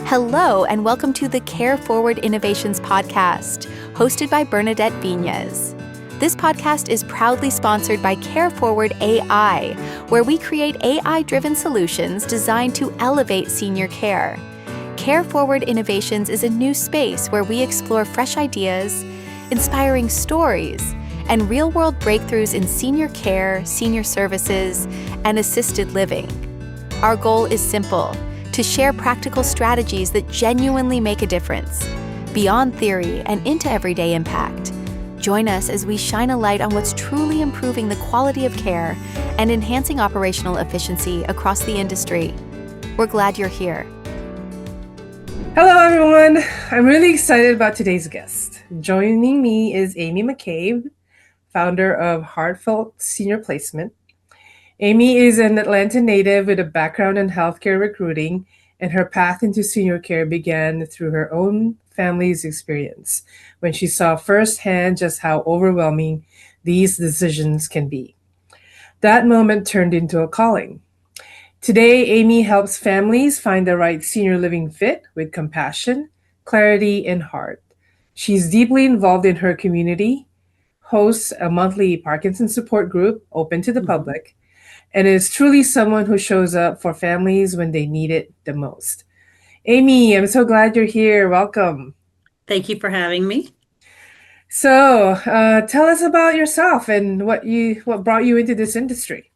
Hello, and welcome to the Care Forward Innovations podcast, hosted by Bernadette Viñez. This podcast is proudly sponsored by Care Forward AI, where we create AI-driven solutions designed to elevate senior care. Care Forward Innovations is a new space where we explore fresh ideas, inspiring stories, and real-world breakthroughs in senior care, senior services, and assisted living. Our goal is simple: to share practical strategies that genuinely make a difference, beyond theory and into everyday impact. Join us as we shine a light on what's truly improving the quality of care and enhancing operational efficiency across the industry. We're glad you're here. Hello, everyone. I'm really excited about today's guest. Joining me is Amy McCabe, founder of Heartfelt Senior Placement. Amy is an Atlanta native with a background in healthcare recruiting, and her path into senior care began through her own family's experience when she saw firsthand just how overwhelming these decisions can be. That moment turned into a calling. Today, Amy helps families find the right senior living fit with compassion, clarity, and heart. She's deeply involved in her community, hosts a monthly Parkinson support group open to the public, and is truly someone who shows up for families when they need it the most. Amy, I'm so glad you're here. Welcome. Thank you for having me. So, tell us about yourself and what brought you into this industry.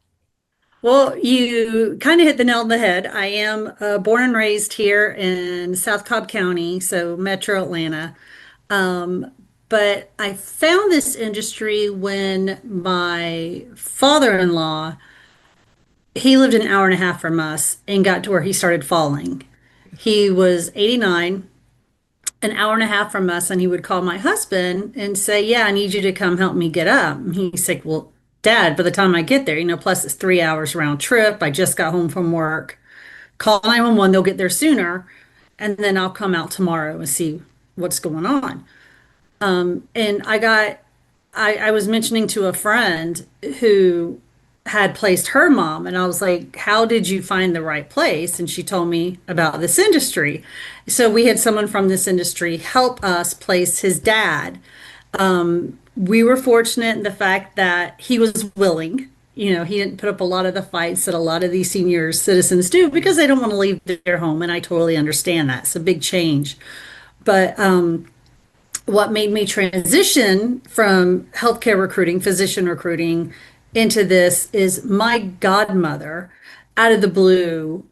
Well, you kind of hit the nail on the head. I am born and raised here in South Cobb County, so Metro Atlanta. But I found this industry when my father-in-law, he lived an hour and a half from us and got to where he started falling. He was 89, an hour and a half from us, and he would call my husband and say, "Yeah, I need you to come help me get up." And he's like, "Well, Dad, by the time I get there, plus it's 3 hours round trip. I just got home from work. Call 911, they'll get there sooner, and then I'll come out tomorrow and see what's going on." And I was mentioning to a friend who had placed her mom, and I was like, "How did you find the right place?" And she told me about this industry. So we had someone from this industry help us place his dad. We were fortunate in the fact that he was willing. He didn't put up a lot of the fights that a lot of these senior citizens do because they don't want to leave their home, and I totally understand that. It's a big change. But what made me transition from healthcare recruiting, physician recruiting, into this is my godmother, out of the blue,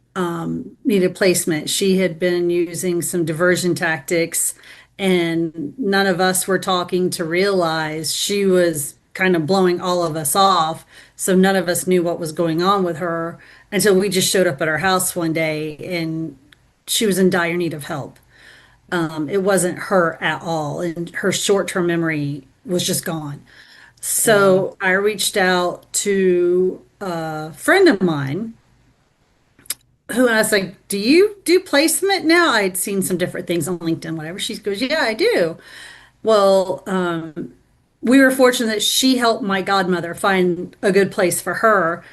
needed placement. She had been using some diversion tactics, and none of us were talking to realize she was kind of blowing all of us off. So none of us knew what was going on with her until we just showed up at her house one day and she was in dire need of help. It wasn't her at all, and her short-term memory was just gone. So I reached out to a friend of mine who, and I was like, "Do you do placement now?" I'd seen some different things on LinkedIn, whatever. She goes, "Yeah, I do." Well, we were fortunate that she helped my godmother find a good place for her.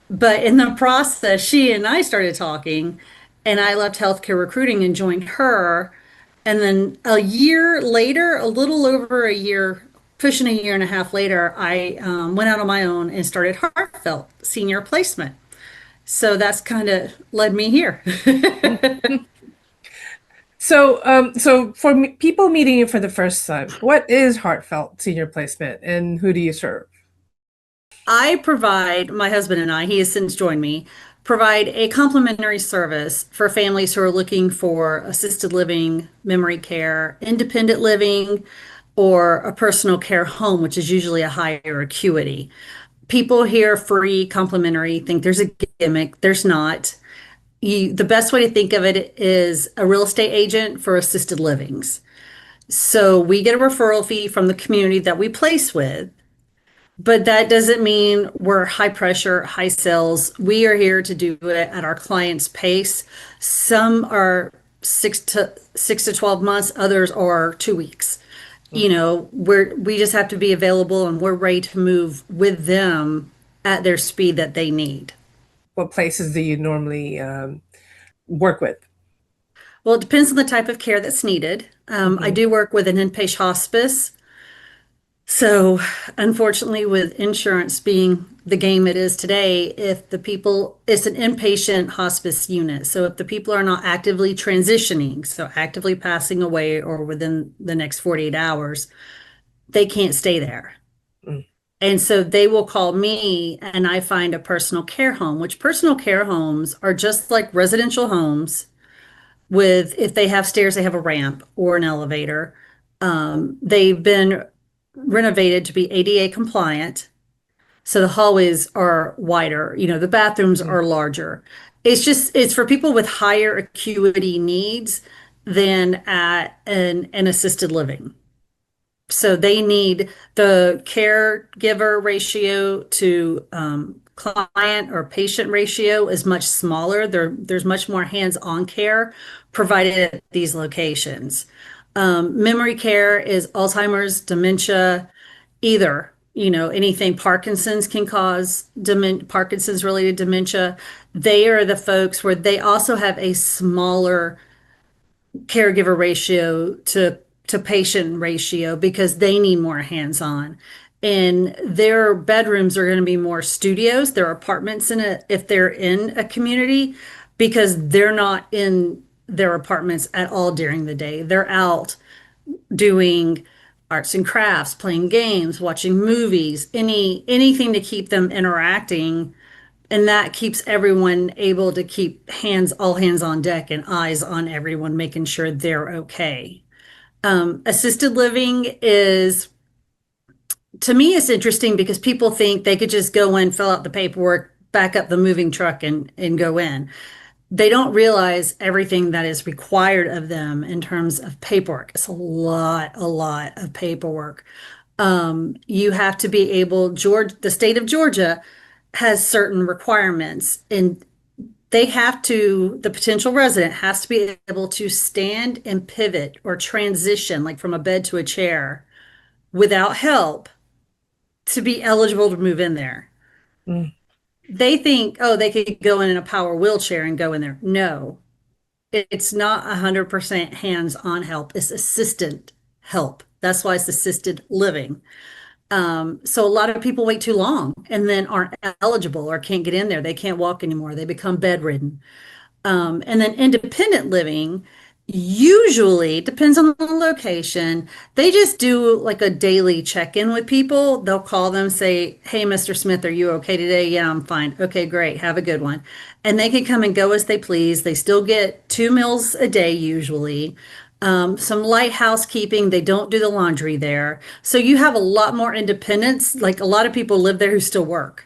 But in the process, she and I started talking, and I left healthcare recruiting and joined her. And then a year later, a little over a year, pushing a year and a half later, I went out on my own and started Heartfelt Senior Placement. So that's kind of led me here. So for people meeting you for the first time, what is Heartfelt Senior Placement and who do you serve? I provide, my husband and I, he has since joined me, provide a complimentary service for families who are looking for assisted living, memory care, independent living, or a personal care home, which is usually a higher acuity. People hear free, complimentary, think there's a gimmick. There's not. The best way to think of it is a real estate agent for assisted livings. So we get a referral fee from the community that we place with, but that doesn't mean we're high pressure, high sales. We are here to do it at our client's pace. Some are 6 to 12 months, others are 2 weeks. We just have to be available, and we're ready to move with them at their speed that they need. What places do you normally work with? Well, it depends on the type of care that's needed. I Hmm. do work with an inpatient hospice. So, unfortunately, with insurance being the game it is today, if the people, it's an inpatient hospice unit. So, if the people are not actively transitioning, so actively passing away or within the next 48 hours, they can't stay there. And so they will call me and I find a personal care home, which personal care homes are just like residential homes with, if they have stairs, they have a ramp or an elevator. They've been renovated to be ADA compliant. So the hallways are wider, the bathrooms Hmm. are larger. It's for people with higher acuity needs than at an assisted living. So they need the caregiver ratio to client or patient ratio is much smaller. There's much more hands-on care provided at these locations. Memory care is Alzheimer's, dementia, either, anything Parkinson's can cause Parkinson's related dementia. They are the folks where they also have a smaller caregiver ratio to patient ratio because they need more hands-on. And their bedrooms are going to be more studios, their apartments in a if they're in a community, because they're not in their apartments at all during the day. They're out doing arts and crafts, playing games, watching movies, anything to keep them interacting, and that keeps everyone able to keep all hands on deck and eyes on everyone, making sure they're okay. Assisted living is, to me, it's interesting because people think they could just go in, fill out the paperwork, back up the moving truck, and go in. They don't realize everything that is required of them in terms of paperwork. It's a lot of paperwork. You have to be able, the state of Georgia has certain requirements, and the potential resident has to be able to stand and pivot or transition, like from a bed to a chair, without help to be eligible to move in there. Mm. They think, oh, they could go in a power wheelchair and go in there. No, it's not 100% hands-on help. It's assistant help. That's why it's assisted living. So a lot of people wait too long and then aren't eligible or can't get in there. They can't walk anymore. They become bedridden. And then independent living usually depends on the location. They just do like a daily check-in with people. They'll call them, say, "Hey, Mr. Smith, are you okay today?" "Yeah, I'm fine." "Okay, great. Have a good one." And they can come and go as they please. They still get 2 meals a day usually. Some light housekeeping. They don't do the laundry there. So you have a lot more independence. Like a lot of people live there who still work.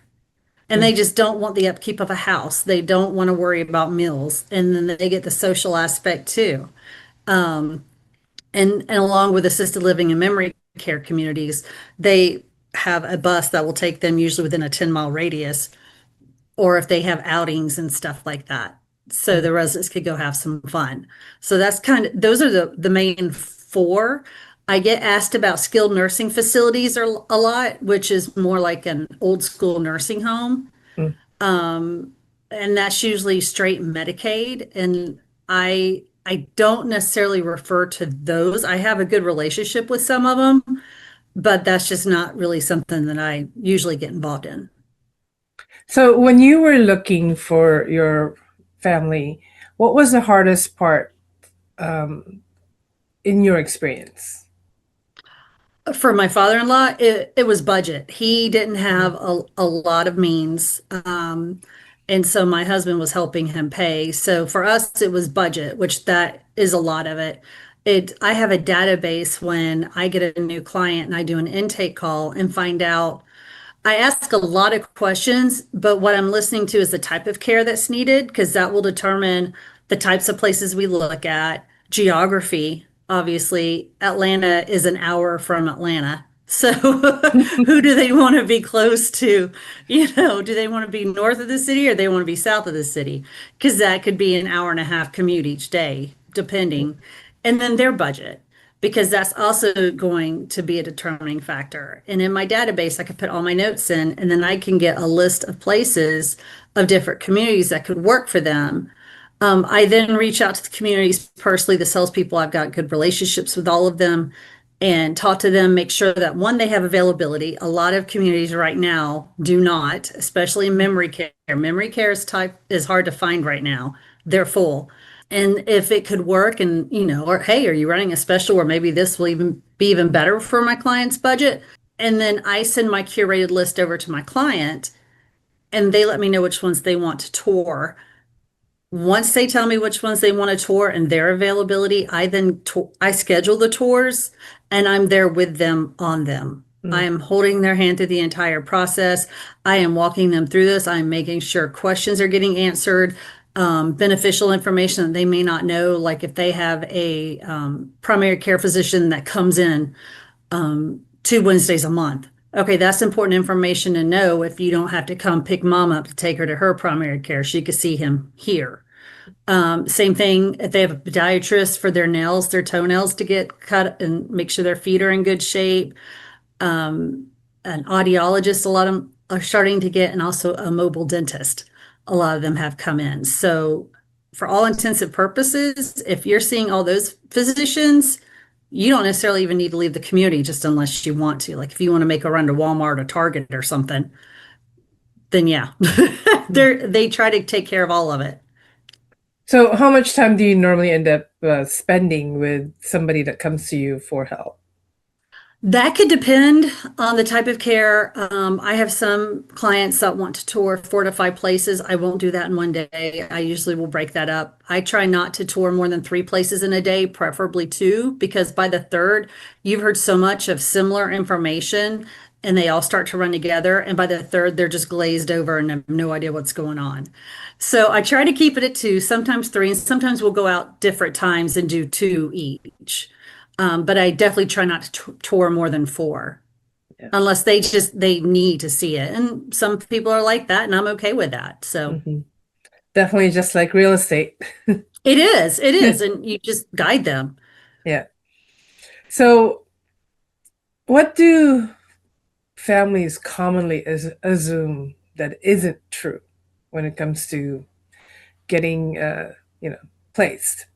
And they Mm. just don't want the upkeep of a house. They don't want to worry about meals. And then they get the social aspect too. And along with assisted living and memory care communities, they have a bus that will take them usually within a 10-mile radius, or if they have outings and stuff like that. So Mm. the residents could go have some fun. So those are the main four. I get asked about skilled nursing facilities a lot, which is more like an old school nursing home. Mm. And that's usually straight Medicaid. And I don't necessarily refer to those. I have a good relationship with some of them, but that's just not really something that I usually get involved in. So, when you were looking for your family, what was the hardest part um, in your experience? For my father-in-law, it was budget. He didn't Mhm. have a lot of means. And so my husband was helping him pay. So for us, it was budget, which that is a lot of it. I have a database when I get a new client and I do an intake call and find out. I ask a lot of questions, but what I'm listening to is the type of care that's needed because that will determine the types of places we look at. Geography, obviously, Atlanta is an hour from Atlanta. So who do they want to be close to? Do they want to be north of the city or they want to be south of the city? Because that could be an hour and a half commute each day, depending. And then their budget because that's also going to be a determining factor. And in my database, I could put all my notes in, and then I can get a list of places of different communities that could work for them. I then reach out to the communities personally, the salespeople. I've got good relationships with all of them and talk to them, make sure that one, they have availability. A lot of communities right now do not, especially in memory care. Memory care is hard to find right now. They're full. And if it could work and, or hey, are you running a special where maybe this will even be even better for my client's budget? And then I send my curated list over to my client and they let me know which ones they want to tour. Once they tell me which ones they want to tour and their availability, I schedule the tours and I'm there with them on them. I Mm. am holding their hand through the entire process. I am walking them through this. I'm making sure questions are getting answered, beneficial information that they may not know, like if they have a primary care physician that comes in 2 Wednesdays a month. Okay, that's important information to know if you don't have to come pick mom up to take her to her primary care. She could see him here. Same thing if they have a podiatrist for their nails, their toenails to get cut and make sure their feet are in good shape. An audiologist, a lot of them are starting to get, and also a mobile dentist. A lot of them have come in. So, for all intensive purposes, if you're seeing all those physicians, you don't necessarily even need to leave the community just unless you want to. Like if you want to make a run to Walmart or Target or something, then yeah, they try to take care of all of it. So, how much time do you normally end up spending with somebody that comes to you for help? That could depend on the type of care. I have some clients that want to tour 4 to 5 places. I won't do that in one day. I usually will break that up. I try not to tour more than 3 places in a day, preferably two, because by the third, you've heard so much of similar information and they all start to run together. And by the third, they're just glazed over and have no idea what's going on. So I try to keep it at two, sometimes three, and sometimes we'll go out different times and do two each. But I definitely try not to tour more than four Yeah. unless they need to see it. And some people are like that, and I'm okay with that. So Mhm. Definitely just like real estate. it is, and you just guide them. Yeah. So, what do families commonly assume that isn't true when it comes to getting, you know, placed?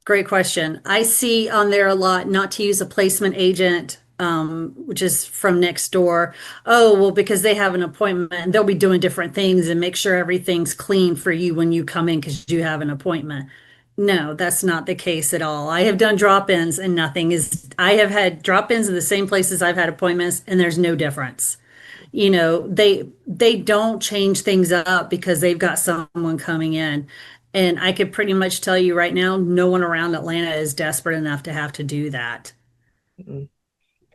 Great question. I see on there a lot not to use a placement agent, which is from next door. Oh, well, because they have an appointment and they'll be doing different things and make sure everything's clean for you when you come in because you have an appointment. No, that's not the case at all. I have done drop-ins and I have had drop-ins in the same places I've had appointments and there's no difference. They don't change things up because they've got someone coming in. And I could pretty much tell you right now, no one around Atlanta is desperate enough to have to do that. Mm.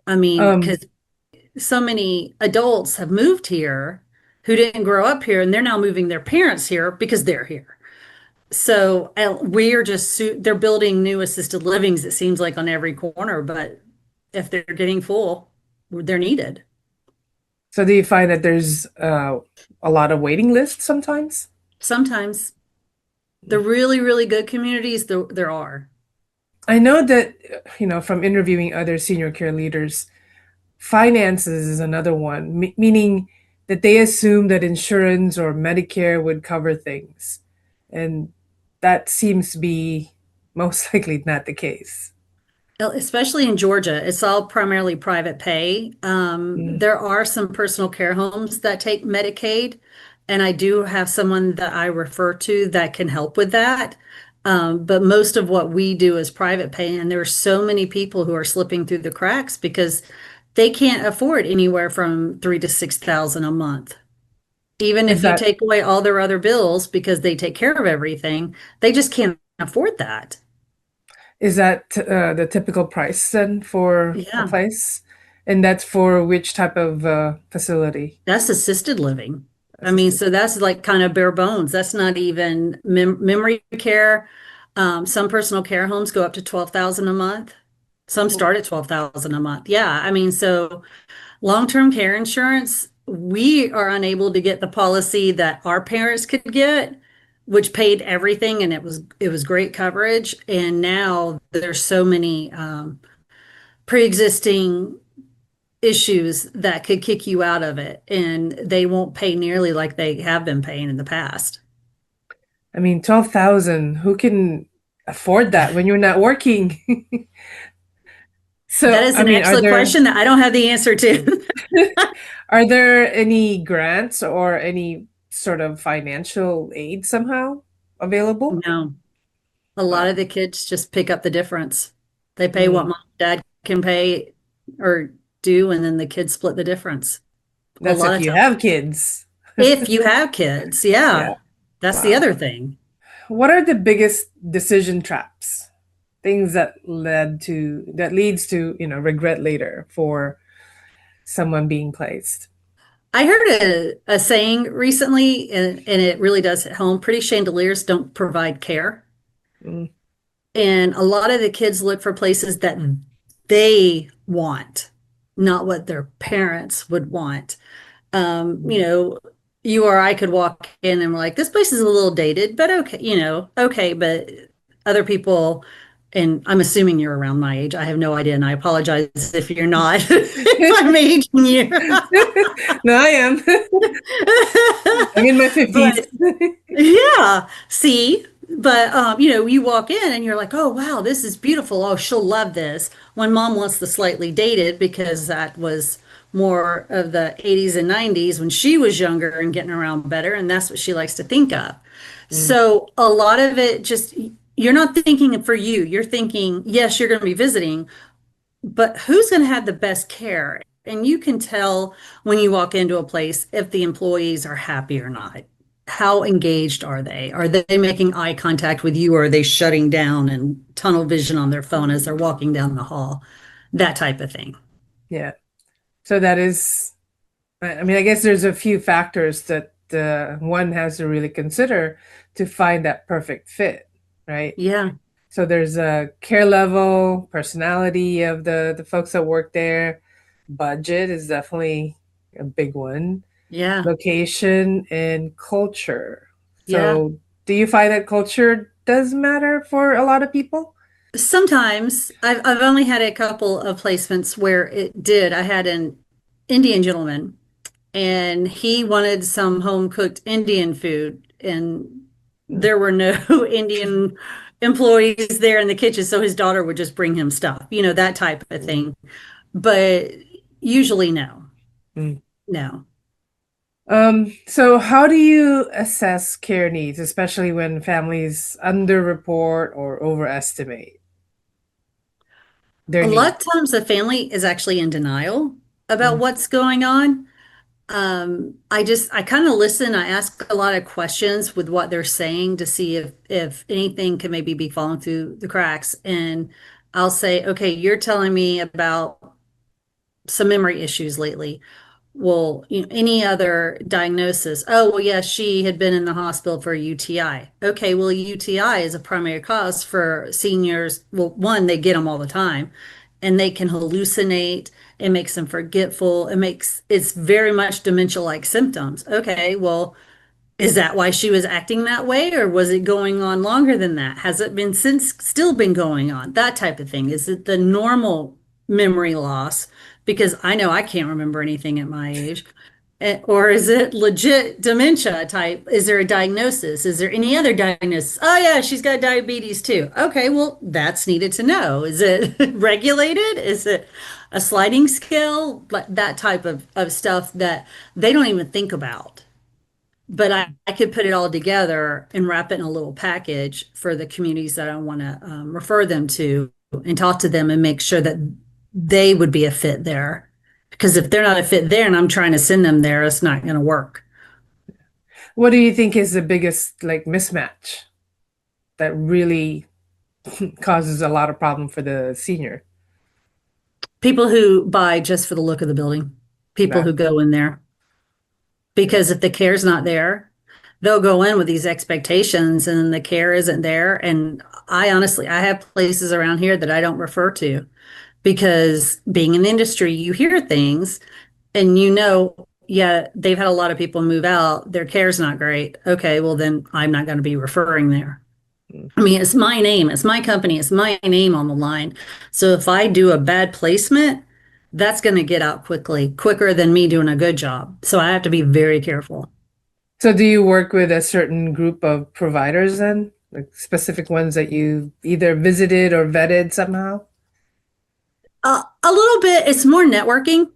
I mean, Um, because so many adults have moved here who didn't grow up here, and they're now moving their parents here because they're here. So they're building new assisted livings, it seems like on every corner, but if they're getting full, they're needed. so do you find that there's a lot of waiting lists sometimes? Sometimes the really, really good communities, there are. I know that, from interviewing other senior care leaders, finances is another one, meaning that they assume that insurance or Medicare would cover things. And that seems to be most likely not the case. Especially in Georgia, it's all primarily private pay. Mm. There are some personal care homes that take Medicaid, and I do have someone that I refer to that can help with that. But most of what we do is private pay, and there are so many people who are slipping through the cracks because they can't afford anywhere from 3 to 6 thousand a month. Even Is if you that take away all their other bills because they take care of everything, they just can't afford that. is that the typical price then for a Yeah. place? And that's for which type of facility? That's assisted living. I mean, Assisted. so that's like kind of bare bones. That's not even memory care. Some personal care homes go up to 12,000 a month. Some Oh, start at 12,000 a month. Yeah, I mean, so long-term care insurance, we are unable to get the policy that our parents could get, which paid everything and it was great coverage. And now there's so many pre-existing issues that could kick you out of it, and they won't pay nearly like they have been paying in the past. I mean, 12,000, who can afford that when you're not working? That So, is I an mean, excellent question that I don't have the answer to. are there any grants or any sort of financial aid somehow available? No, a lot Wow. of the kids just pick up the difference. They pay what Mm. mom and dad can pay or do, and then the kids split the difference. A That's lot if of you times. have kids. If you have kids, Yeah. yeah, that's the Wow. other thing. What are the biggest decision traps? Things that leads to, regret later for someone being placed. I heard a saying recently, and it really does hit home. Pretty chandeliers don't provide care. Mm, And a lot of the kids look for places that they want, not what their parents would want. mm. You or I could walk in and we're like, this place is a little dated, but okay, okay. But other people, and I'm assuming you're around my age. I have no idea, and I apologize if you're not, if I'm aging you. No, I am. I'm in my 50s. But yeah, see, but you walk in and you're like, oh wow, this is beautiful. Oh, she'll love this. When mom wants the slightly dated because that was more of the 80s and 90s when she was younger and getting around better, and that's what she likes to think of. Mm, So a lot of it just you're not thinking for you. You're thinking, yes, you're going to be visiting, but who's going to have the best care? And you can tell when you walk into a place if the employees are happy or not. How engaged are they? Are they making eye contact with you, or are they shutting down and tunnel vision on their phone as they're walking down the hall? That type of thing. yeah. So that is, I mean, I guess there's a few factors that one has to really consider to find that perfect fit, right? Yeah, So there's a care level, personality of the folks that work there. Budget is definitely a big one. yeah, Location and culture. yeah. So do you find that culture does matter for a lot of people? Sometimes I've only had a couple of placements where it did. I had an Indian gentleman and he wanted some home cooked Indian food, and Mm, there were no Indian employees there in the kitchen, so his daughter would just bring him stuff, that type of mm, thing. But usually, no, mm. no. So how do you assess care needs, especially when families underreport or overestimate their A lot needs? of times the family is actually in denial about Mm, what's going on. I kind of listen. I ask a lot of questions with what they're saying to see if anything could maybe be falling through the cracks. And I'll say, okay, you're telling me about some memory issues lately. Well, any other diagnosis? Oh, well, yes, she had been in the hospital for a UTI. Okay, well, a UTI is a primary cause for seniors. Well, one, they get them all the time, and they can hallucinate. It makes them forgetful. It's very much dementia-like symptoms. Okay, well, is that why she was acting that way, or was it going on longer than that? Has it been since still been going on? That type of thing. Is it the normal memory loss? Because I know I can't remember anything at my age. Or is it legit dementia type? Is there a diagnosis? Is there any other diagnosis? Oh, yeah, she's got diabetes too. Okay, well, that's needed to know. Is it regulated? Is it a sliding scale? Like that type of stuff that they don't even think about. But I could put it all together and wrap it in a little package for the communities that I want to refer them to and talk to them and make sure that they would be a fit there. Because if they're not a fit there and I'm trying to send them there, it's not going to work. What do you think is the biggest like mismatch that really causes a lot of problem for the senior? People who buy just for the look of the building, people Yeah, who go in there. yeah. Because if the care's not there, they'll go in with these expectations and the care isn't there. And I have places around here that I don't refer to because being in the industry, you hear things and yeah, they've had a lot of people move out. Their care's not great. Okay, well, then I'm not going to be referring there. Mm. I mean, it's my name, it's my company, it's my name on the line. So if I do a bad placement, that's going to get out quickly, quicker than me doing a good job. So I have to be very careful. So do you work with a certain group of providers then? Like specific ones that you either visited or vetted somehow? A little bit. It's more networking.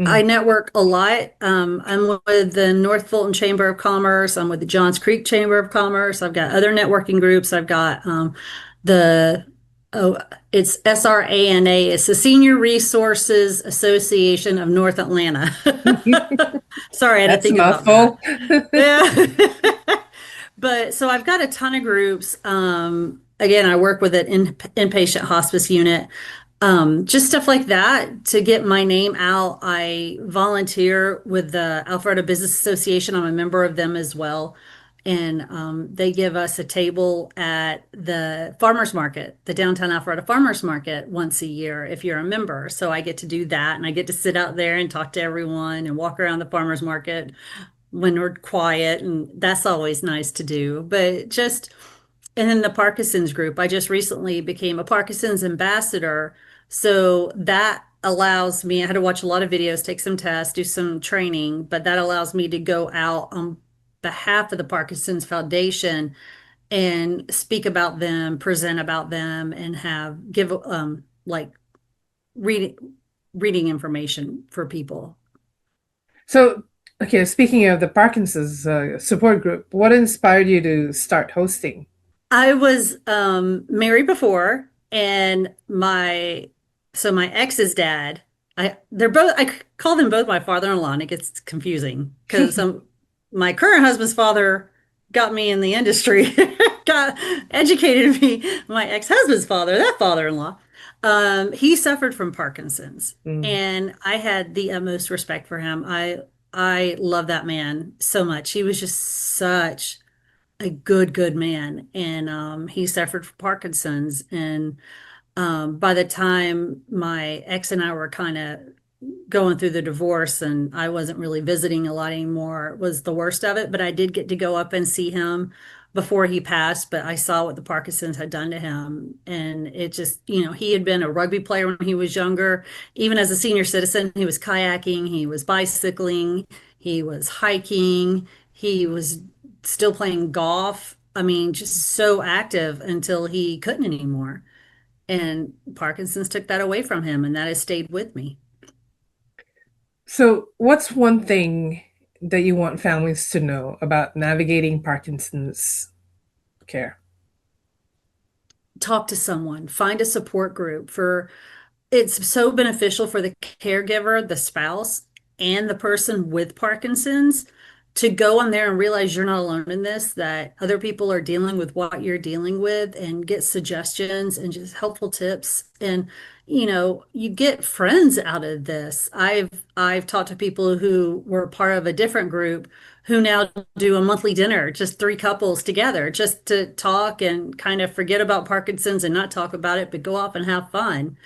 I Mm. network a lot. I'm with the North Fulton Chamber of Commerce. I'm with the Johns Creek Chamber of Commerce. I've got other networking groups. I've got the oh, it's SRANA. It's the Senior Resources Association of North Atlanta. Sorry, I had to That's a think about that. mouthful. Yeah. But so I've got a ton of groups. Again, I work with an inpatient hospice unit. Just stuff like that to get my name out. I volunteer with the Alpharetta Business Association. I'm a member of them as well. And they give us a table at the farmers market, the downtown Alpharetta farmers market once a year if you're a member. So I get to do that and I get to sit out there and talk to everyone and walk around the farmers market when we're quiet. And that's always nice to do. But just and then the Parkinson's group, I just recently became a Parkinson's ambassador. So that allows me, I had to watch a lot of videos, take some tests, do some training, but that allows me to go out on behalf of the Parkinson's Foundation and speak about them, present about them, and have give like reading reading information for people. So, okay, speaking of the Parkinson's support group, what inspired you to start hosting? I was married before, and my ex's dad. I call them both my father-in-law, and it gets confusing because my current husband's father got me in the industry, got educated me. My ex-husband's father, that father-in-law, he suffered from Parkinson's, Mm. and I had the utmost respect for him. I love that man so much. He was just such a good man, and he suffered from Parkinson's. And by the time my ex and I were kind of going through the divorce, and I wasn't really visiting a lot anymore, was the worst of it. But I did get to go up and see him before he passed. But I saw what the Parkinson's had done to him, and it just, he had been a rugby player when he was younger. Even as a senior citizen, he was kayaking, he was bicycling, he was hiking, he was still playing golf. I mean, just so active until he couldn't anymore. And Parkinson's took that away from him, and that has stayed with me. So, what's one thing that you want families to know about navigating Parkinson's care? Talk to someone, find a support group for it's so beneficial for the caregiver, the spouse, and the person with Parkinson's to go on there and realize you're not alone in this, that other people are dealing with what you're dealing with and get suggestions and just helpful tips. And, you get friends out of this. I've talked to people who were part of a different group who now do a monthly dinner, just three couples together, just to talk and kind of forget about Parkinson's and not talk about it, but go off and have fun.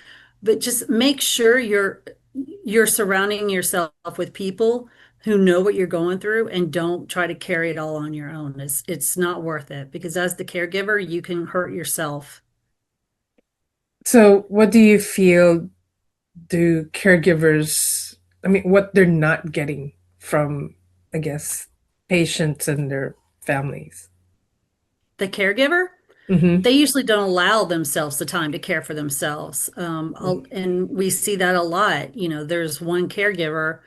But just make sure you're surrounding yourself with people who know what you're going through and don't try to carry it all on your own. It's not worth it because as the caregiver, you can hurt yourself. So, what do you feel do caregivers, I mean, what they're not getting from, I guess, patients and their families? The caregiver, Mm-hmm. they usually don't allow themselves the time to care for themselves. And we see that a lot. There's one caregiver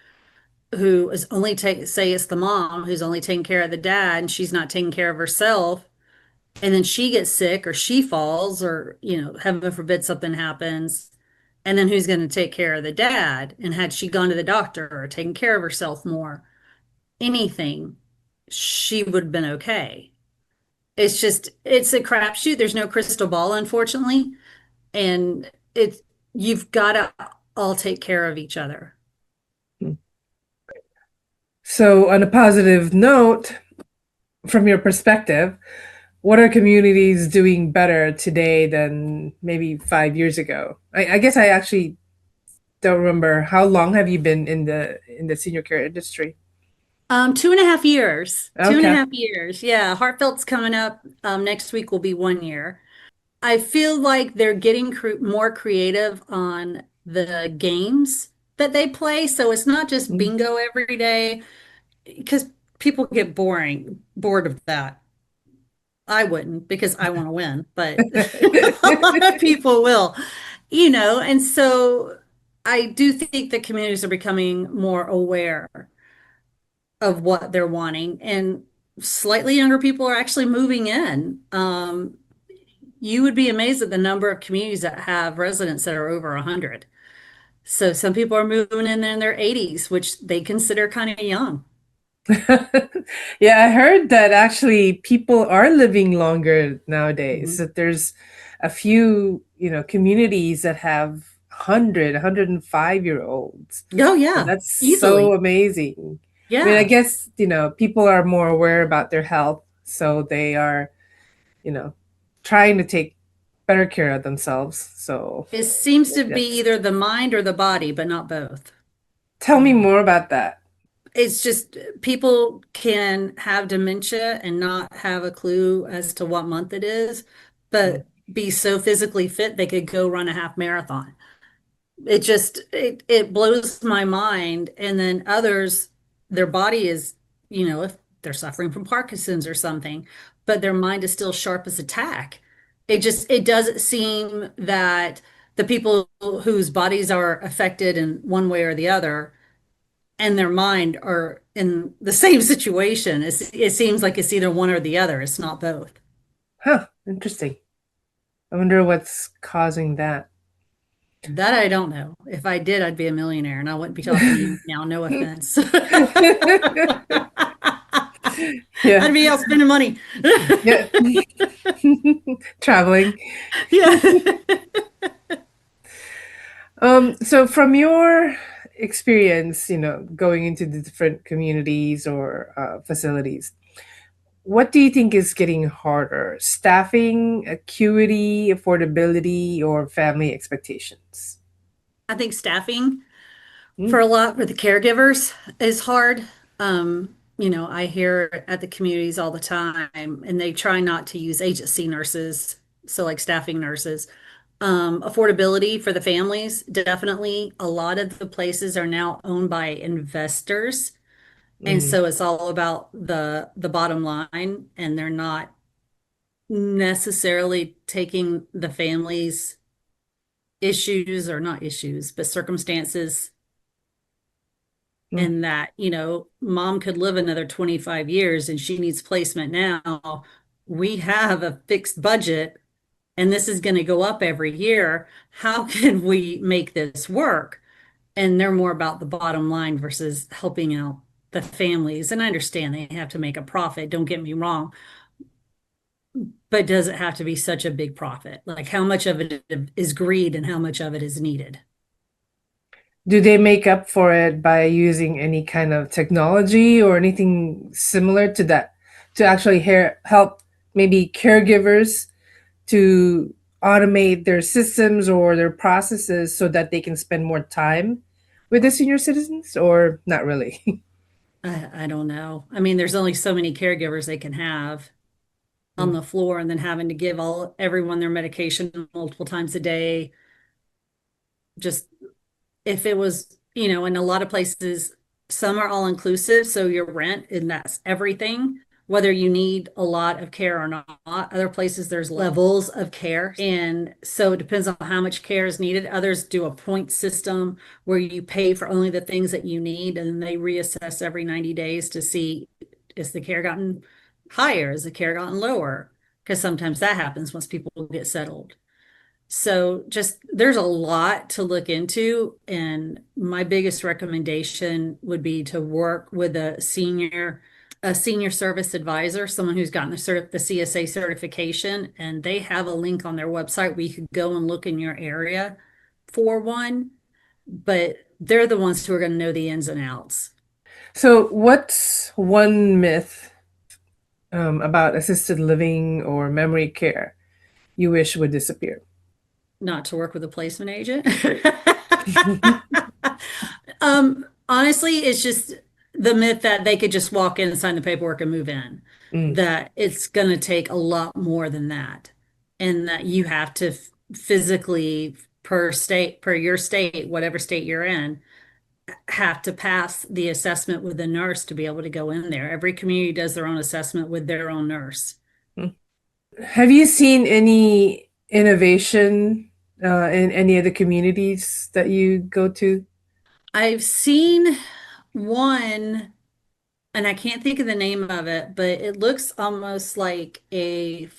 who is only take say it's the mom who's only taking care of the dad and she's not taking care of herself. And then she gets sick or she falls or, heaven forbid something happens. And then who's going to take care of the dad? And had she gone to the doctor or taken care of herself more, anything, she would have been okay. It's a crapshoot. There's no crystal ball, unfortunately. And you've got to all take care of each other. So, on a positive note, from your perspective, what are communities doing better today than maybe 5 years ago? I guess I actually don't remember. How long have you been in the senior care industry? 2.5 years. Two and a Okay. half years. Yeah. Heartfelt's coming up. Next week will be 1 year. I feel like they're getting more creative on the games that they play. So it's not just Mm. bingo every day. Because people get bored of that. I wouldn't because I want to win, but a lot of people will, and so I do think that communities are becoming more aware of what they're wanting, and slightly younger people are actually moving in. You would be amazed at the number of communities that have residents that are over 100. So some people are moving in their 80s, which they consider kind of young. Yeah, I heard that actually people are living longer nowadays. Mhm. That there's a few, communities that have 100, 105-year olds. Oh, And yeah, that's so easily. amazing. I mean, I Yeah. guess, people are more aware about their health, so they are, you know, trying to take better care of themselves. So It seems to be that's either the mind or the body, but not both. tell me more about that. It's just people can have dementia and not have a clue as to what month it is, Mm. but be so physically fit they could go run a half marathon. It blows my mind. And then others, their body is, if they're suffering from Parkinson's or something, but their mind is still sharp as a tack. It doesn't seem that the people whose bodies are affected in one way or the other and their mind are in the same situation. It seems like it's either one or the other. It's not both. Huh, interesting. I wonder what's causing that. That I don't know. If I did, I'd be a millionaire and I wouldn't be talking to you now. No offense. Yeah. I'd be out spending money. Yeah. Traveling. Yeah. So from your experience, going into the different communities or facilities, what do you think is getting harder? Staffing, acuity, affordability, or family expectations? I think staffing for Mm, a lot for the caregivers is hard. I hear at the communities all the time, and they try not to use agency nurses, so like staffing nurses. Affordability for the families, definitely. A lot of the places are now owned by investors, and mm, so it's all about the bottom line, and they're not necessarily taking the families' issues or not issues, but circumstances mm. and that, mom could live another 25 years and she needs placement now. We have a fixed budget and this is going to go up every year. How can we make this work? And they're more about the bottom line versus helping out the families. And I understand they have to make a profit, don't get me wrong, but does it have to be such a big profit? Like how much of it is greed and how much of it is needed? Do they make up for it by using any kind of technology or anything similar to that to actually help maybe caregivers to automate their systems or their processes so that they can spend more time with the senior citizens or not really? I don't know. I mean, there's only so many caregivers they can have on Mm, the floor and then having to give everyone their medication multiple times a day. Just if it was, in a lot of places, some are all inclusive, so your rent and that's everything, whether you need a lot of care or not. Other places there's levels of care, and so it depends on how much care is needed. Others do a point system where you pay for only the things that you need, and they reassess every 90 days to see is the care gotten higher, is the care gotten lower? Because sometimes that happens once people get settled. So just there's a lot to look into, and my biggest recommendation would be to work with a senior service advisor, someone who's gotten the CSA certification, and they have a link on their website where you could go and look in your area for one, but they're the ones who are going to know the ins and outs. So, what's one myth about assisted living or memory care you wish would disappear? Not to work with a placement agent. Honestly, it's just the myth that they could just walk in and sign the paperwork and move in, Mm. that it's going to take a lot more than that, and that you have to physically, per state, per your state, whatever state you're in, have to pass the assessment with the nurse to be able to go in there. Every community does their own assessment with their own nurse. Have you seen any innovation in any of the communities that you go to? I've seen one, and I can't think of the name of it, but it looks almost like a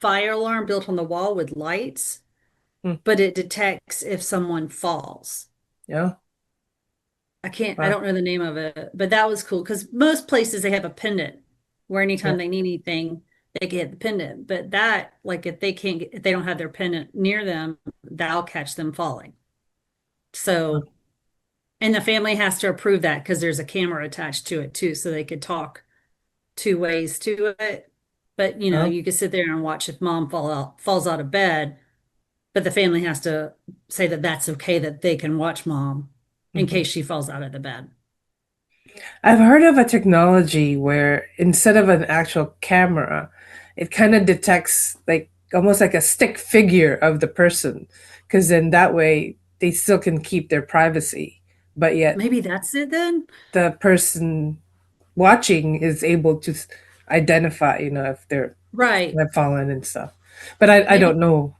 fire alarm built on the wall with lights, Hmm. but it detects if someone falls. Yeah. I Wow. don't know the name of it, but that was cool because most places they have a pendant where Yeah. anytime they need anything, they can hit the pendant. But that, like if they can't, if they don't have their pendant near them, that'll catch them falling. So, and the family has to approve that because there's a camera attached to it too, so they could talk two ways to it. But Oh. you could sit there and watch if mom falls out of bed, but the family has to say that that's okay that they can watch mom in Mhm. case she falls out of the bed. I've heard of a technology where instead of an actual camera, it kind of detects like almost like a stick figure of the person, because then that way they still can keep their privacy, but yet Maybe that's it then. the person watching is able to identify, if Right. they've fallen and stuff. But I Maybe, don't know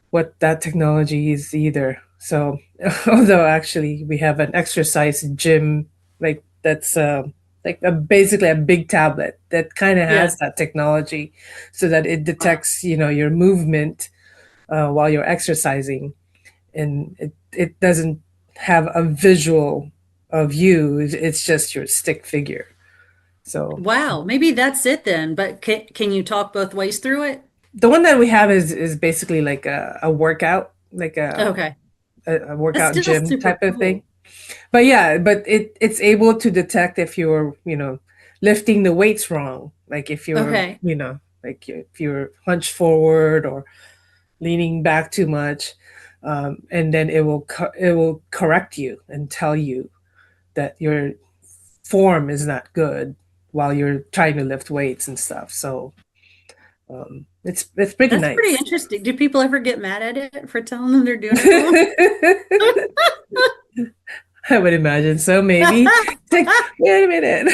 what that technology is either. So, although actually we have an exercise gym, like that's like basically a big tablet that kind of yeah. has that technology, so that it Wow. detects, your movement while you're exercising, and it doesn't have a visual of you. It's just your stick figure. So Wow. Maybe that's it then. But can you talk both ways through it? the one that we have is basically like a workout, like Okay. a That's workout still gym super type of thing. cool. But yeah, but it's able to detect if you're, lifting the weights wrong. Like if you're, Okay. like if you're hunched forward or leaning back too much, and then it will correct you and tell you that your form is not good while you're trying to lift weights and stuff. So it's pretty That's pretty nice. interesting. Do people ever get mad at it for telling them they're doing it wrong? I would imagine so. Maybe it's like, wait a minute.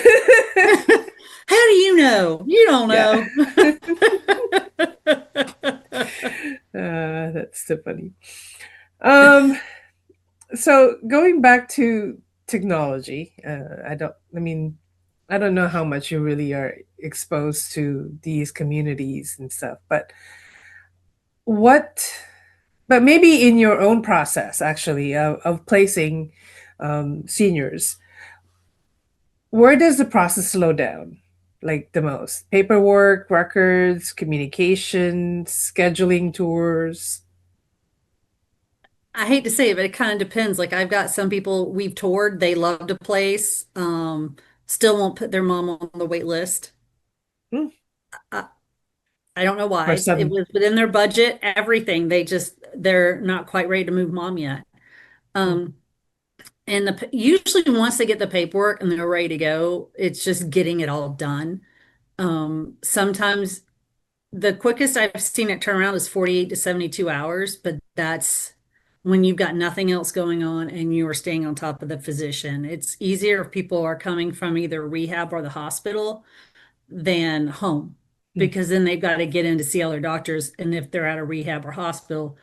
How do you know? You don't Yeah. know. That's so funny. Um, so going back to technology, I don't know how much you really are exposed to these communities and stuff, what, but maybe in your own process, actually, of placing seniors, where does the process slow down? Like the most? Paperwork, records, communication, scheduling tours. I hate to say it, but it kind of depends. Like I've got some people we've toured, they loved a place, still won't put their mom on the wait list. Hmm. I, I don't know Or why. It some. was within their budget, everything. They're not quite ready to move mom yet. Hmm. Um, and usually once they get the paperwork and they're ready to go, it's just getting it all done. Sometimes the quickest I've seen it turn around is 48 to 72 hours, but that's when you've got nothing else going on and you are staying on top of the physician. It's easier if people are coming from either rehab or the hospital than home Hmm. because then they've got to get in to see other doctors. And if they're at a rehab or hospital,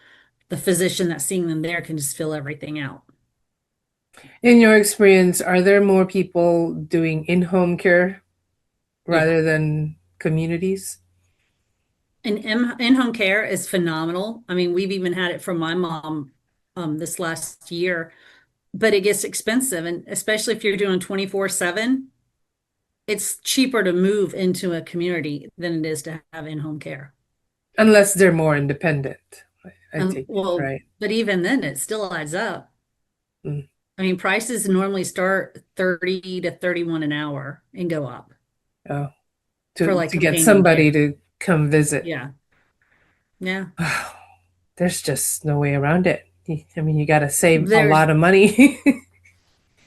the physician that's seeing them there can just fill everything out. In your experience, are there more people doing in-home care Yeah. rather than communities? And in-home care is phenomenal. I mean, we've even had it from my mom this last year, but it gets expensive. And especially if you're doing 24/7, it's cheaper to move into a community than it is to have in-home care. Unless they're more independent, I take it, Well, right? but even then, it still adds up. Mm. I mean, prices normally start 30 to 31 an hour and go up Oh, for to like to get companion somebody care. to come visit. Yeah. Yeah. There's just no way around it. I mean, you got to save a There's lot of money.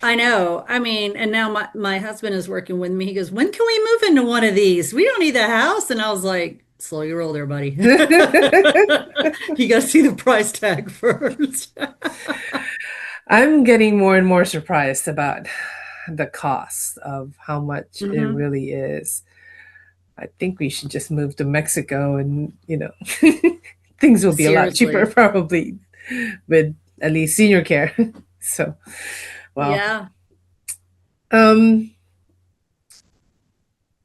I know. I mean, and now my husband is working with me. He goes, "When can we move into one of these? We don't need the house." And I was like, "Slow your roll there, buddy. You got to see the price tag first." I'm getting more and more surprised about the cost of how much it Hmm. really is. I think we should just move to Mexico and, things will be a lot cheaper Seriously. probably with at least senior care. So, wow. Yeah. Um,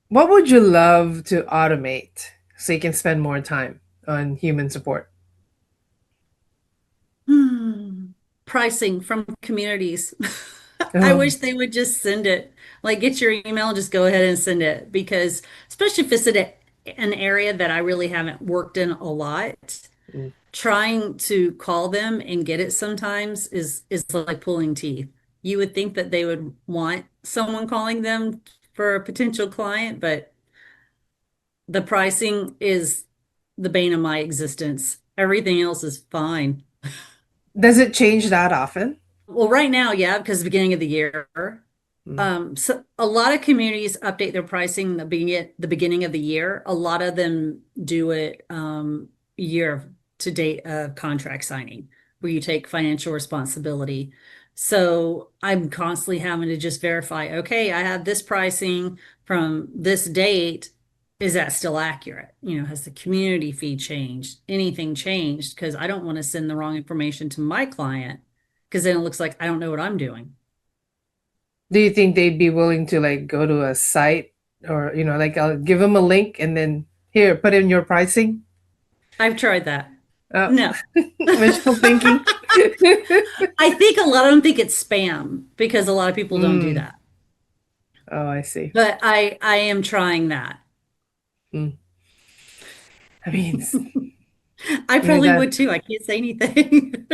what would you love to automate so you can spend more time on human support? Hmm. Pricing from communities. I Oh, wish they would just send it. Like, get your email and just go ahead and send it because, especially if it's in an area that I really haven't worked in a lot, mm. trying to call them and get it sometimes is like pulling teeth. You would think that they would want someone calling them for a potential client, but the pricing is the bane of my existence. Everything else is fine. Does it change that often? Well, right now, yeah, because the beginning of the year. Mm, So a lot of communities update their pricing the beginning of the year. A lot of them do it year to date of contract signing, where you take financial responsibility. So I'm constantly having to just verify, okay, I have this pricing from this date. Is that still accurate? Has the community fee changed? Anything changed? Because I don't want to send the wrong information to my client because then it looks like I don't know what I'm doing. do you think they'd be willing to like go to a site or, like I'll give them a link and then here, put in your pricing? I've tried that. Oh, No. wishful thinking. I think a lot of them think it's spam because a lot of people don't do Mm. that. Oh, I see. But I am trying that. Mm. I mean, I I mean probably that, would too. I can't say anything.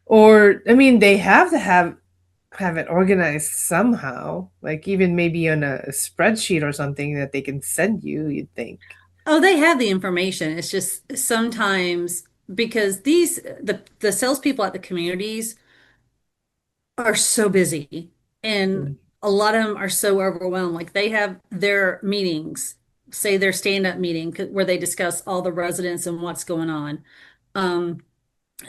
or I mean, they have to have it organized somehow, like even maybe on a spreadsheet or something that they can send you. You'd think. Oh, they have the information. It's just sometimes because the salespeople at the communities are so busy and Mm. a lot of them are so overwhelmed. Like they have their meetings, say their stand-up meeting where they discuss all the residents and what's going on. Um,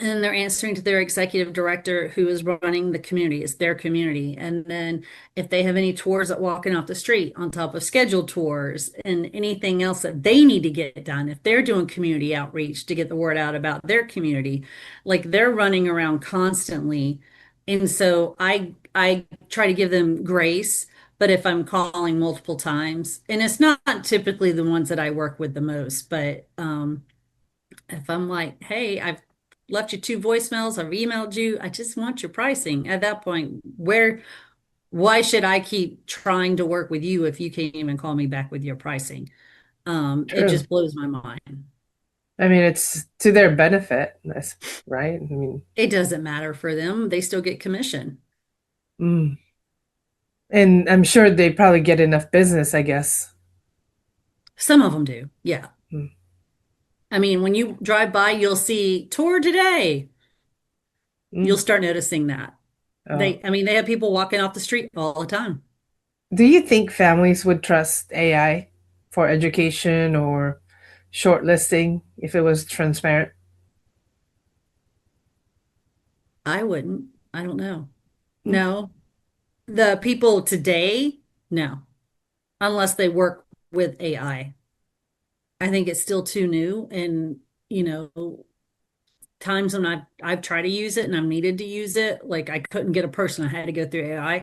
and they're answering to their executive director who is running the community. It's their community. And then if they have any tours that walking off the street on top of scheduled tours and anything else that they need to get done, if they're doing community outreach to get the word out about their community, like they're running around constantly. And so I try to give them grace. But if I'm calling multiple times, and it's not typically the ones that I work with the most, but if I'm like, hey, I've left you two voicemails, I've emailed you, I just want your pricing. At that point, why should I keep trying to work with you if you can't even call me back with your pricing? It True. just blows my mind. I mean, it's to their benefit, right? I mean, It doesn't matter for them. They still get commission. mm. And I'm sure they probably get enough business, I guess. Some of them do. Yeah. Mm. I mean, when you drive by, you'll see tour today. You'll Mm. start noticing that. Oh. I mean, they have people walking off the street all the time. Do you think families would trust AI for education or shortlisting if it was transparent? I wouldn't. I don't know. Mm. No, the people today, no, unless they work with AI. I think it's still too new and, you know, times when I've tried to use it and I'm needed to use it, like I couldn't get a person, I had to go through AI.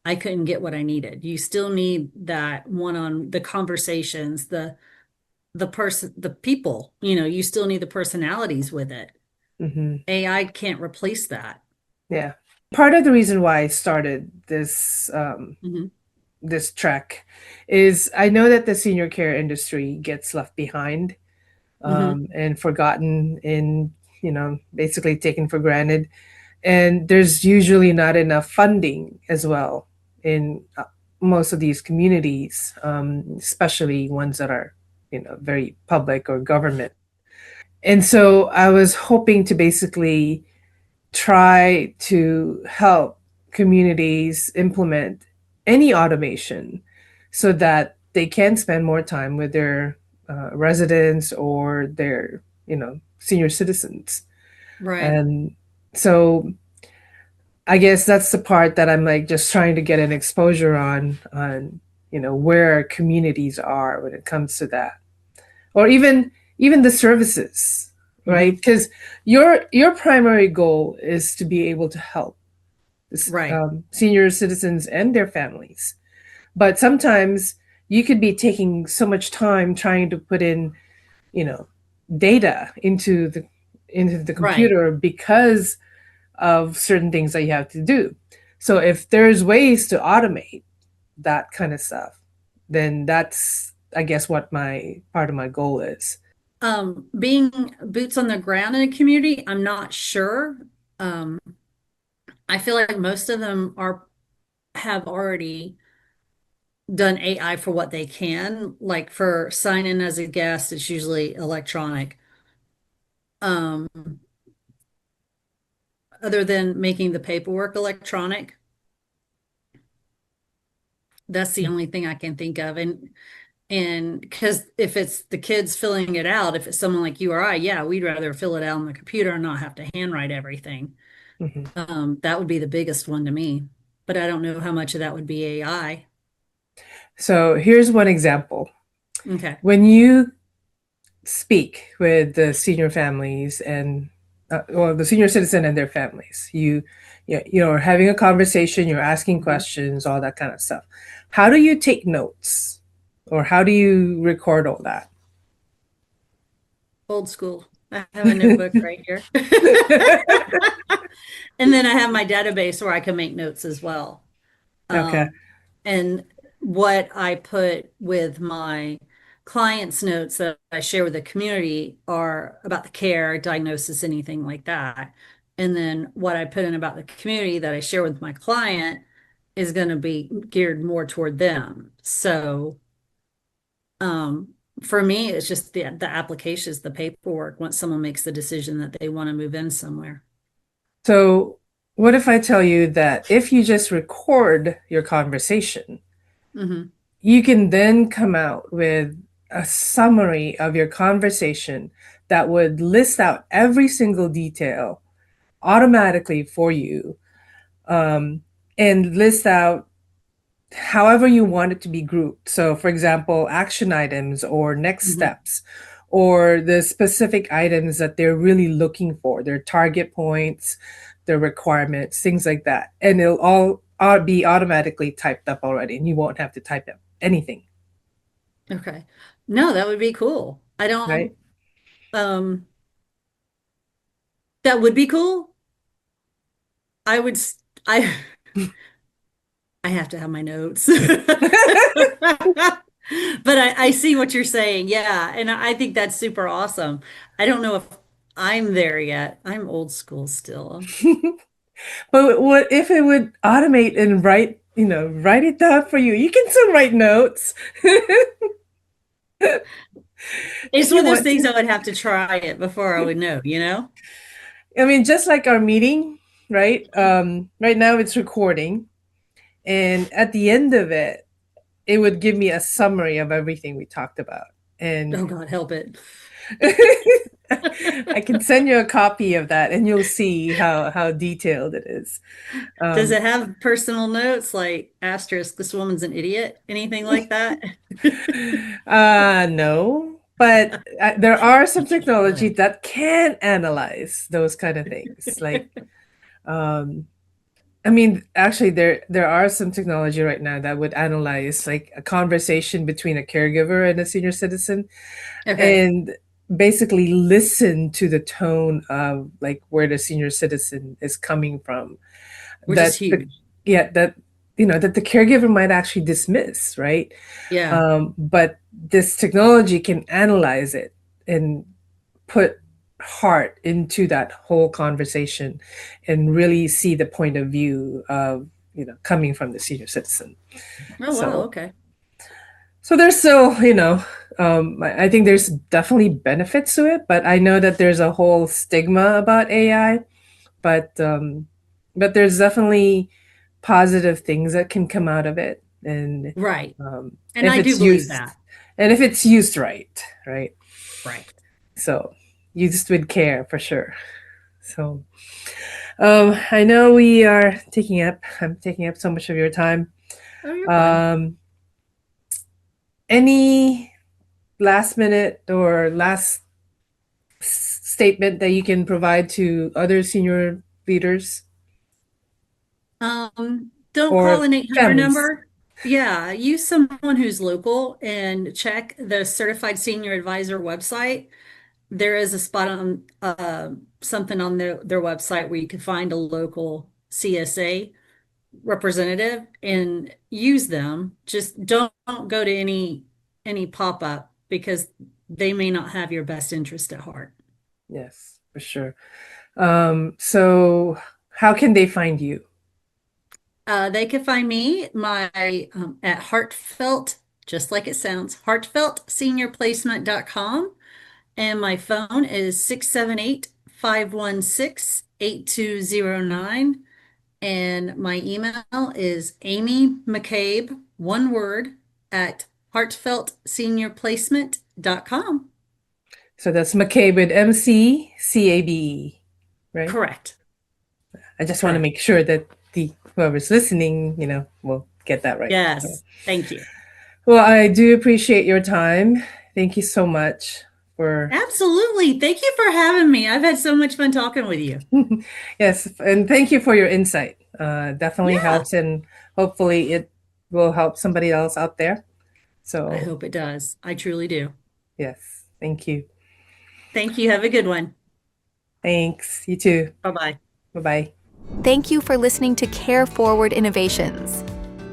I couldn't get what I needed. You still need that one on the conversations, the person, the people, you still need the personalities with it. Hmm. AI can't replace that. Yeah. Part of the reason why I started Hmm. this trek is I know that the senior care industry gets left behind, Hmm. and forgotten and basically taken for granted. And there's usually not enough funding as well in most of these communities, especially ones that are very public or government. And so I was hoping to basically try to help communities implement any automation so that they can spend more time with their residents or their senior citizens. Right. And So I guess that's the part that I'm like just trying to get an exposure on where communities are when it comes to that, or even the services, right? Hmm. Because your primary goal is to be able to help Right. senior citizens and their families, but sometimes you could be taking so much time trying to put in you know data into the Right. computer because of certain things that you have to do. So if there's ways to automate that kind of stuff, then that's, I guess, what my part of my goal is. Being boots on the ground in a community, I'm not sure. Um, I feel like most of them are have already done AI for what they can. Like for sign in as a guest, it's usually electronic. Um, other than making the paperwork electronic, that's the only thing I can think of. And because if it's the kids filling it out, if it's someone like you or I, yeah, we'd rather fill it out on the computer and not have to handwrite everything. Mhm. That would be the biggest one to me. But I don't know how much of that would be AI. So here's one example. Okay. When you speak with the senior families and well, the senior citizen and their families, you're having a conversation, you're asking Mhm. questions, all that kind of stuff. How do you take notes, or how do you record all that? Old school. I have a notebook right here. And then I have my database where I can make notes as well. Okay. Um, and what I put with my clients' notes that I share with the community are about the care, diagnosis, anything like that. And then what I put in about the community that I share with my client is going to be geared more toward them. So, um, for me, it's just the applications, the paperwork, once someone makes the decision that they want to move in somewhere. So, what if I tell you that if you just record your conversation, Hmm. you can then come out with a summary of your conversation that would list out every single detail automatically for you, um, and list out however you want it to be grouped. So, for example, action items or next Hmm. steps, or the specific items that they're really looking for, their target points, their requirements, things like that. And it'll all be automatically typed up already, and you won't have to type up anything, Okay. No, that would be cool. I right? don't, that would be cool. I would, I, I have to have my notes. But I see what you're saying. Yeah. And I think that's super awesome. I don't know if I'm there yet. I'm old school still. But what if it would automate and write it down for you? You can still write notes It's if one you of those want things to. I would have to try it before I would know, you know? I mean, just like our meeting, right? Right now it's recording, and at the end of it, it would give me a summary of everything we talked about. And Oh God, help it. I can send you a copy of that, and you'll see how detailed it is. Does Um, it have personal notes like asterisk, this woman's an idiot? Anything like that? no, but there are some technology Should. that can analyze those kind of things. Like, um, I mean, actually, there are some technology right now that would analyze like a conversation between a caregiver and a senior citizen, Okay, and basically listen to the tone of like where the senior citizen is coming from. which is That the huge. Yeah, that the caregiver might actually dismiss, right? Yeah. But this technology can analyze it and put heart into that whole conversation and really see the point of view of coming from the senior citizen. Oh, wow. So Okay. there's still, I think there's definitely benefits to it, but I know that there's a whole stigma about AI, but there's definitely positive things that can come out of it, and Right. And if I do it's believe used that. and if it's used right, right? Right. So used with care for sure. So, I know I'm taking up so much of your time. Oh, you're fine. Any last minute or last statement that you can provide to other senior leaders Don't call or an 800 families? number. Yeah, use someone who's local and check the Certified Senior Advisor website. There is a spot on something on their website where you can find a local CSA representative and use them. Just don't go to any pop-up because they may not have your best interest at heart. Yes, for sure. So how can they find you? They can find me at Heartfelt, just like it sounds, heartfeltseniorplacement.com. And my phone is 678-516-8209. And my email is Amy McCabe, one word, at heartfeltseniorplacement.com. So that's McCabe with McCabe, right? Correct. I just want to Correct. make sure that the whoever's listening, will get that right. So, Yes. Thank you. well, I do appreciate your time. Thank you so much for Absolutely. Thank you for having me. I've had so much fun talking with you. yes, and thank you for your insight. Definitely Yeah. helps, and hopefully it will help somebody else out there. I So hope it does. I truly do. yes, thank you. Thank you. Have a good one. Thanks. You too. Bye-bye. Bye bye. Thank you for listening to Care Forward Innovations.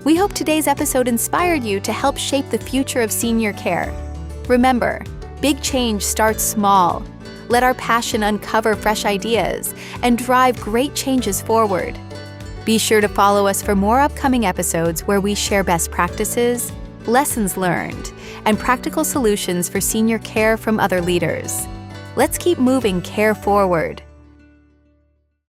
We hope today's episode inspired you to help shape the future of senior care. Remember, big change starts small. Let our passion uncover fresh ideas and drive great changes forward. Be sure to follow us for more upcoming episodes where we share best practices, lessons learned, and practical solutions for senior care from other leaders. Let's keep moving care forward.